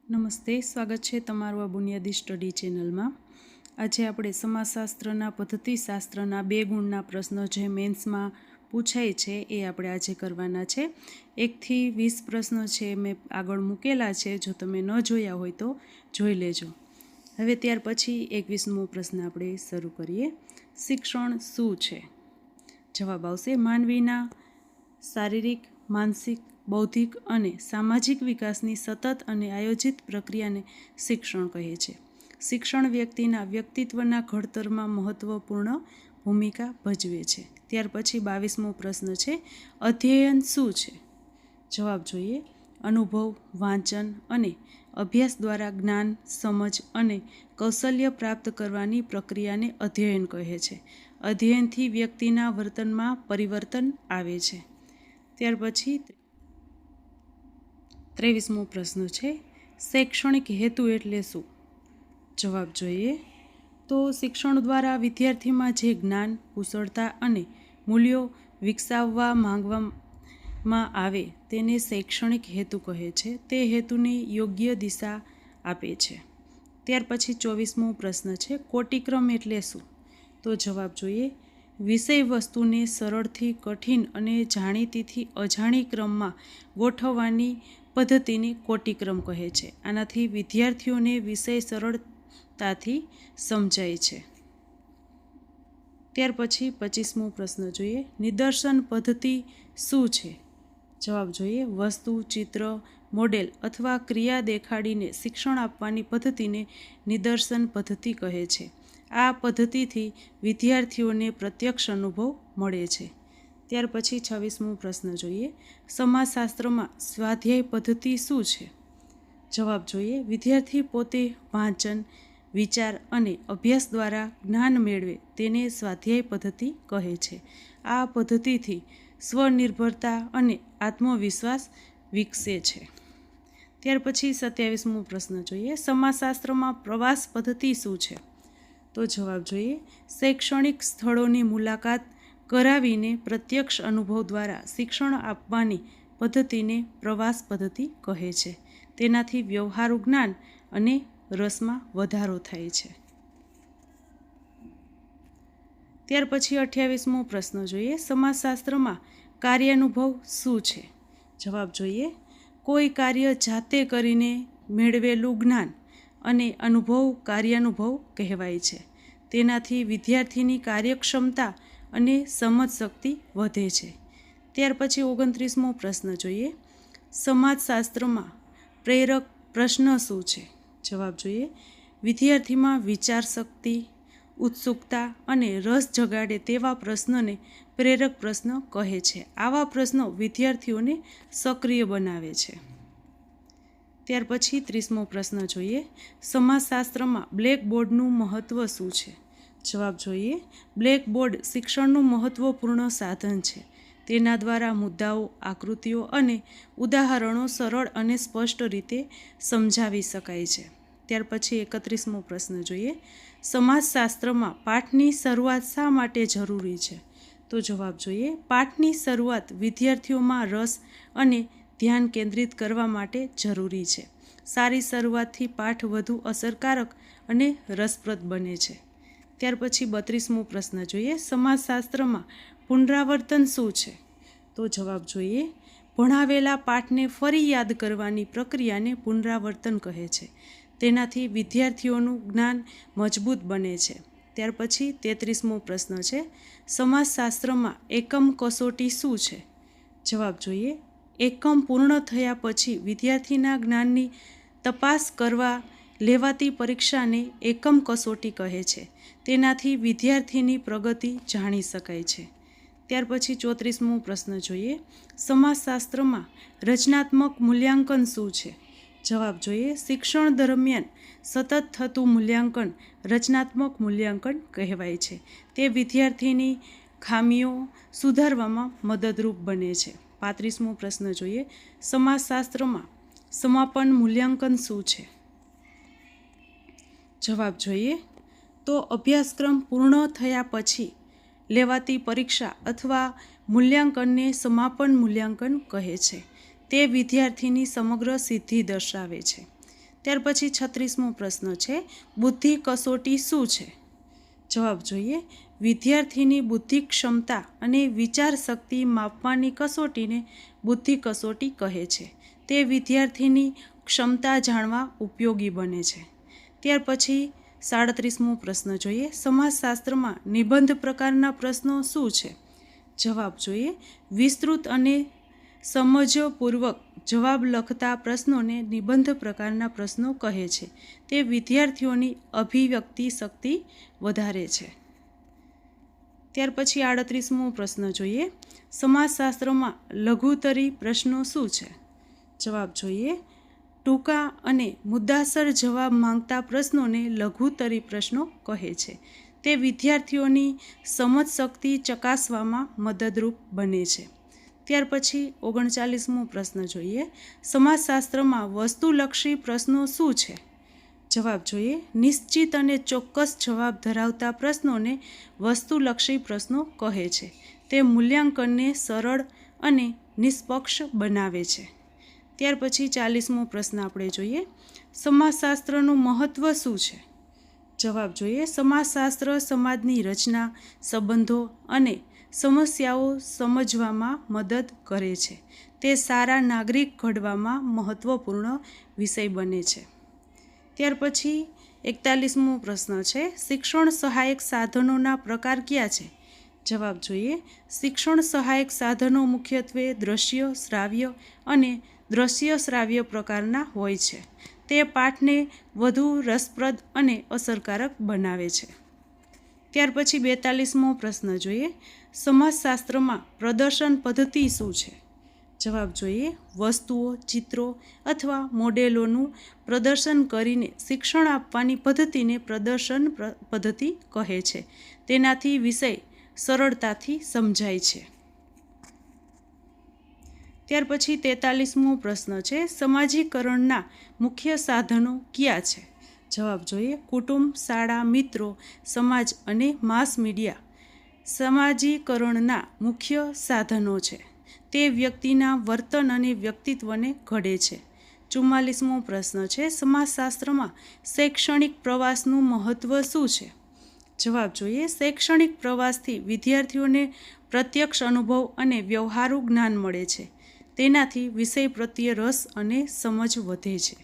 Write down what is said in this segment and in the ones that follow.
નમસ્તે, સ્વાગત છે તમારું આ બુનિયાદી સ્ટડી ચેનલમાં। આજે આપણે સમાજશાસ્ત્રના પદ્ધતિશાસ્ત્રના 2 ગુણના પ્રશ્નો જે મેન્સમાં પૂછાય છે એ આપણે આજે કરવાના છે। 1 થી 20 પ્રશ્નો છે મેં આગળ મૂકેલા છે, જો તમે ન જોયા હોય તો જોઈ લેજો। હવે ત્યાર પછી 21મો પ્રશ્ન આપણે શરૂ કરીએ। શિક્ષણ શું છે? જવાબ આવશે માનવીના શારીરિક, માનસિક, બૌદ્ધિક અને સામાજિક વિકાસની સતત અને આયોજિત પ્રક્રિયાને શિક્ષણ કહે છે। શિક્ષણ વ્યક્તિના વ્યક્તિત્વના ઘડતરમાં મહત્વપૂર્ણ ભૂમિકા ભજવે છે। ત્યાર પછી 22મો પ્રશ્ન છે, અધ્યયન શું છે? જવાબ જોઈએ, અનુભવ, વાંચન અને અભ્યાસ દ્વારા જ્ઞાન, સમજ અને કૌશલ્ય પ્રાપ્ત કરવાની પ્રક્રિયાને અધ્યયન કહે છે। અધ્યયનથી વ્યક્તિના વર્તનમાં પરિવર્તન આવે છે। ત્યાર પછી 23મો પ્રશ્ન છે, શૈક્ષણિક હેતુ એટલે શું? જવાબ જોઈએ તો શિક્ષણ દ્વારા વિદ્યાર્થીમાં જે જ્ઞાન, કુશળતા અને મૂલ્યો વિકસાવવા માંગવામાં આવે તેને શૈક્ષણિક હેતુ કહે છે। તે હેતુને યોગ્ય દિશા આપે છે। ત્યાર પછી 24મો પ્રશ્ન છે, કોટિક્રમ એટલે શું? તો જવાબ જોઈએ, વિષય વસ્તુને સરળથી કઠિન અને જાણીતીથી અજાણી ક્રમમાં ગોઠવવાની પદ્ધતિને કોટિક્રમ કહે છે। આનાથી વિદ્યાર્થીઓને વિષય સરળતાથી સમજાય છે। ત્યાર પછી 25મો પ્રશ્ન જોઈએ, નિદર્શન પદ્ધતિ શું છે? જવાબ જોઈએ, વસ્તુ, ચિત્ર, મોડેલ અથવા ક્રિયા દેખાડીને શિક્ષણ આપવાની પદ્ધતિને નિદર્શન પદ્ધતિ કહે છે। આ પદ્ધતિથી વિદ્યાર્થીઓને પ્રત્યક્ષ અનુભવ મળે છે। ત્યાર પછી 26મો પ્રશ્ન જોઈએ, સમાજશાસ્ત્રમાં સ્વાધ્યાય પદ્ધતિ શું છે? જવાબ જોઈએ, વિદ્યાર્થી પોતે વાંચન, વિચાર અને અભ્યાસ દ્વારા જ્ઞાન મેળવે તેને સ્વાધ્યાય પદ્ધતિ કહે છે। આ પદ્ધતિથી સ્વનિર્ભરતા અને આત્મવિશ્વાસ વિકસે છે। ત્યાર પછી 27મો પ્રશ્ન જોઈએ, સમાજશાસ્ત્રમાં પ્રવાસ પદ્ધતિ શું છે? તો જવાબ જોઈએ, શૈક્ષણિક સ્થળોની મુલાકાત કરાવીને પ્રત્યક્ષ અનુભવ દ્વારા શિક્ષણ આપવાની પદ્ધતિને પ્રવાસ પદ્ધતિ કહે છે। તેનાથી વ્યવહારુ જ્ઞાન અને રસમાં વધારો થાય છે। ત્યાર પછી 28મો પ્રશ્ન જોઈએ, સમાજશાસ્ત્રમાં કાર્યાનુભવ શું છે? જવાબ જોઈએ, કોઈ કાર્ય જાતે કરીને મેળવેલું જ્ઞાન અને અનુભવ કાર્યાનુભવ કહેવાય છે। તેનાથી વિદ્યાર્થીની કાર્યક્ષમતા અને સમજશક્તિ વધે છે। ત્યાર પછી 29મો પ્રશ્ન જોઈએ, સમાજશાસ્ત્રમાં પ્રેરક પ્રશ્ન શું છે? જવાબ જોઈએ, વિદ્યાર્થીમાં વિચાર શક્તિ, ઉત્સુકતા અને રસ જગાડે તેવા પ્રશ્નને પ્રેરક પ્રશ્ન કહે છે। આવા પ્રશ્નો વિદ્યાર્થીઓને સક્રિય બનાવે છે। ત્યાર પછી 30મો પ્રશ્ન જોઈએ, સમાજશાસ્ત્રમાં બ્લેકબોર્ડનું મહત્વ શું છે? જવાબ જોઈએ, બ્લેકબોર્ડ શિક્ષણનું મહત્વપૂર્ણ સાધન છે। તેના દ્વારા મુદ્દાઓ, આકૃતિઓ અને ઉદાહરણો સરળ અને સ્પષ્ટ રીતે સમજાવી શકાય છે। ત્યાર પછી 31મો પ્રશ્ન જોઈએ, સમાજશાસ્ત્રમાં પાઠની શરૂઆત શા માટે જરૂરી છે? તો જવાબ જોઈએ, પાઠની શરૂઆત વિદ્યાર્થીઓમાં રસ અને ધ્યાન કેન્દ્રિત કરવા માટે જરૂરી છે। સારી શરૂઆતથી પાઠ વધુ અસરકારક અને રસપ્રદ બને છે। ત્યાર પછી 32મો પ્રશ્ન જોઈએ, સમાજશાસ્ત્રમાં પુનરાવર્તન શું છે? તો જવાબ જોઈએ, ભણાવેલા પાઠને ફરી યાદ કરવાની પ્રક્રિયાને પુનરાવર્તન કહે છે। તેનાથી વિદ્યાર્થીઓનું જ્ઞાન મજબૂત બને છે। ત્યાર પછી 33મો પ્રશ્ન છે, સમાજશાસ્ત્રમાં એકમ કસોટી શું છે? જવાબ જોઈએ, એકમ પૂર્ણ થયા પછી વિદ્યાર્થીના જ્ઞાનની તપાસ કરવા લેવાતી પરીક્ષાને એકમ કસોટી કહે છે। તેનાથી વિદ્યાર્થીની પ્રગતિ જાણી શકાય છે। ત્યાર પછી 34મો પ્રશ્ન જોઈએ, સમાજશાસ્ત્રમાં રચનાત્મક મૂલ્યાંકન શું છે? જવાબ જોઈએ, શિક્ષણ દરમિયાન સતત થતું મૂલ્યાંકન રચનાત્મક મૂલ્યાંકન કહેવાય છે। તે વિદ્યાર્થીની ખામીઓ સુધારવામાં મદદરૂપ બને છે। 35મો પ્રશ્ન જોઈએ, સમાજશાસ્ત્રમાં સમાપન મૂલ્યાંકન શું છે? જવાબ જોઈએ તો અભ્યાસક્રમ પૂર્ણ થયા પછી લેવાતી પરીક્ષા અથવા મૂલ્યાંકનને સમાપન મૂલ્યાંકન કહે છે। તે વિદ્યાર્થીની સમગ્ર સિદ્ધિ દર્શાવે છે। ત્યાર પછી 36મો પ્રશ્ન છે, બુદ્ધિ કસોટી શું છે? જવાબ જોઈએ, વિદ્યાર્થીની બુદ્ધિ ક્ષમતા અને વિચાર શક્તિ માપવાની કસોટીને બુદ્ધિ કસોટી કહે છે. તે વિદ્યાર્થીની ક્ષમતા જાણવા ઉપયોગી બને છે. ત્યાર પછી 37મો પ્રશ્ન જોઈએ, સમાજશાસ્ત્રમાં નિબંધ પ્રકારના પ્રશ્નો શું છે? જવાબ જોઈએ, વિસ્તૃત અને સમજપૂર્વક જવાબ લખતા પ્રશ્નોને નિબંધ પ્રકારના પ્રશ્નો કહે છે. તે વિદ્યાર્થીઓની અભિવ્યક્તિ શક્તિ વધારે છે. ત્યાર પછી 38મો પ્રશ્ન જોઈએ, સમાજશાસ્ત્રમાં લઘુત્તરી પ્રશ્નો શું છે? જવાબ જોઈએ, ટૂંકા અને મુદ્દાસર જવાબ માંગતા પ્રશ્નોને લઘુત્તરી પ્રશ્નો કહે છે. તે વિદ્યાર્થીઓની સમજ શક્તિ ચકાસવામાં મદદરૂપ બને છે. ત્યાર પછી 39મો પ્રશ્ન જોઈએ, સમાજશાસ્ત્રમાં વસ્તુલક્ષી પ્રશ્નો શું છે? જવાબ જોઈએ, નિશ્ચિત અને ચોક્કસ જવાબ ધરાવતા પ્રશ્નોને વસ્તુલક્ષી પ્રશ્નો કહે છે. તે મૂલ્યાંકનને સરળ અને નિષ્પક્ષ બનાવે છે. ત્યાર પછી 40મો પ્રશ્ન આપણે જોઈએ, સમાજશાસ્ત્રનું મહત્ત્વ શું છે? જવાબ જોઈએ, સમાજશાસ્ત્ર સમાજની રચના, સંબંધો અને સમસ્યાઓ સમજવામાં મદદ કરે છે. તે સારા નાગરિક ઘડવામાં મહત્ત્વપૂર્ણ વિષય બને છે. ત્યાર પછી 41મો પ્રશ્ન છે, શિક્ષણ સહાયક સાધનોના પ્રકાર કયા છે? જવાબ જોઈએ, શિક્ષણ સહાયક સાધનો મુખ્યત્વે દ્રશ્ય, શ્રાવ્ય અને દ્રશ્ય શ્રાવ્ય પ્રકારના હોય છે. તે પાઠને વધુ રસપ્રદ અને અસરકારક બનાવે છે. ત્યાર પછી 42મો પ્રશ્ન જોઈએ, સમાજશાસ્ત્રમાં પ્રદર્શન પદ્ધતિ શું છે? જવાબ જોઈએ, વસ્તુઓ, ચિત્રો અથવા મોડેલોનું પ્રદર્શન કરીને શિક્ષણ આપવાની પદ્ધતિને પ્રદર્શન પદ્ધતિ કહે છે. તેનાથી વિષય સરળતાથી સમજાય છે. ત્યાર પછી 43મો પ્રશ્ન છે, સમાજીકરણના મુખ્ય સાધનો કયા છે? જવાબ જોઈએ, કુટુંબ, શાળા, મિત્રો, સમાજ અને માસ મીડિયા સમાજીકરણના મુખ્ય સાધનો છે. તે વ્યક્તિના વર્તન અને વ્યક્તિત્વને ઘડે છે. 44મો પ્રશ્ન છે, સમાજશાસ્ત્રમાં શૈક્ષણિક પ્રવાસનું મહત્ત્વ શું છે? જવાબ જોઈએ, શૈક્ષણિક પ્રવાસથી વિદ્યાર્થીઓને પ્રત્યક્ષ અનુભવ અને વ્યવહારુ જ્ઞાન મળે છે. તેનાથી વિષય પ્રત્યે રસ અને સમજ વધે છે.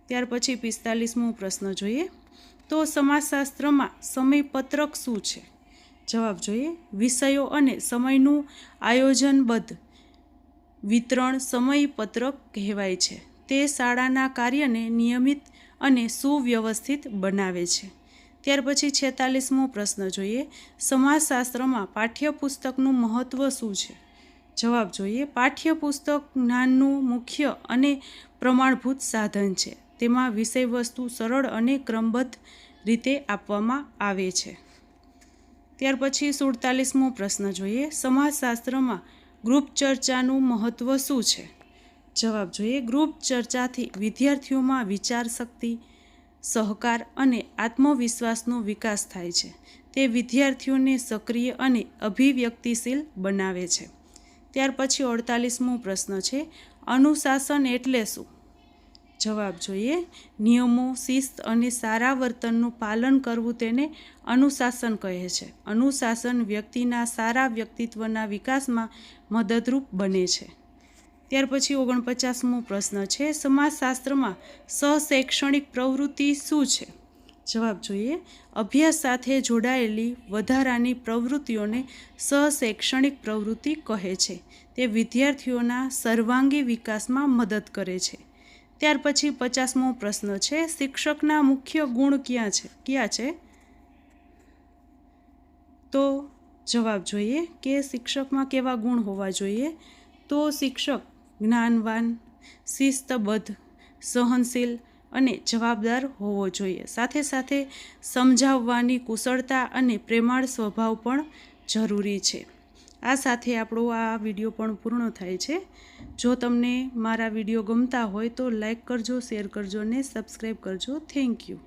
ત્યાર પછી 45મો પ્રશ્ન જોઈએ, તો સમાજશાસ્ત્રમાં સમયપત્રક શું છે? જવાબ જોઈએ, વિષયો અને સમયનું આયોજનબદ્ધ વિતરણ સમયપત્રક કહેવાય છે. તે શાળાના કાર્યને નિયમિત અને સુવ્યવસ્થિત બનાવે છે. ત્યાર પછી 46મો પ્રશ્ન જોઈએ, સમાજશાસ્ત્રમાં પાઠ્યપુસ્તકનું મહત્ત્વ શું છે? જવાબ જોઈએ, પાઠ્યપુસ્તક જ્ઞાનનું મુખ્ય અને પ્રમાણભૂત સાધન છે. તેમાં વિષયવસ્તુ સરળ અને ક્રમબદ્ધ રીતે આપવામાં આવે છે. ત્યાર પછી 47મો પ્રશ્ન જોઈએ, સમાજશાસ્ત્રમાં ગ્રુપ ચર્ચાનું મહત્ત્વ શું છે? જવાબ જોઈએ, ગ્રુપ ચર્ચાથી વિદ્યાર્થીઓમાં વિચાર શક્તિ, સહકાર અને આત્મવિશ્વાસનો વિકાસ થાય છે. તે વિદ્યાર્થીઓને સક્રિય અને અભિવ્યક્તિશીલ બનાવે છે. ત્યાર પછી 48મો પ્રશ્ન છે, અનુશાસન એટલે શું? જવાબ જોઈએ, નિયમો, શિસ્ત અને સારા વર્તનનું પાલન કરવું તેને અનુશાસન કહે છે. અનુશાસન વ્યક્તિના સારા વ્યક્તિત્વના વિકાસમાં મદદરૂપ બને છે. ત્યાર પછી 49મો પ્રશ્ન છે, સમાજશાસ્ત્રમાં સહશૈક્ષણિક પ્રવૃત્તિ શું છે? જવાબ જોઈએ, અભ્યાસ સાથે જોડાયેલી વધારાની પ્રવૃત્તિઓને સહશૈક્ષણિક પ્રવૃત્તિ કહે છે. તે વિદ્યાર્થીઓના સર્વાંગી વિકાસમાં મદદ કરે છે. ત્યાર પછી 50મો પ્રશ્ન છે, શિક્ષકના મુખ્ય ગુણ કયા છે? તો જવાબ જોઈએ કે શિક્ષકમાં કેવા ગુણ હોવા જોઈએ? તો શિક્ષક જ્ઞાનવાન, શિસ્તબદ્ધ, સહનશીલ અને જવાબદાર હોવો જોઈએ. સાથે સાથે સમજાવવાની કુશળતા અને પ્રેમાળ સ્વભાવ પણ જરૂરી છે. આ સાથે આપણો આ વિડીયો પણ પૂર્ણ થાય છે. જો તમને મારા વિડીયો ગમતા હોય તો લાઈક કરજો, શેર કરજો અને સબસ્ક્રાઈબ કરજો. Thank you.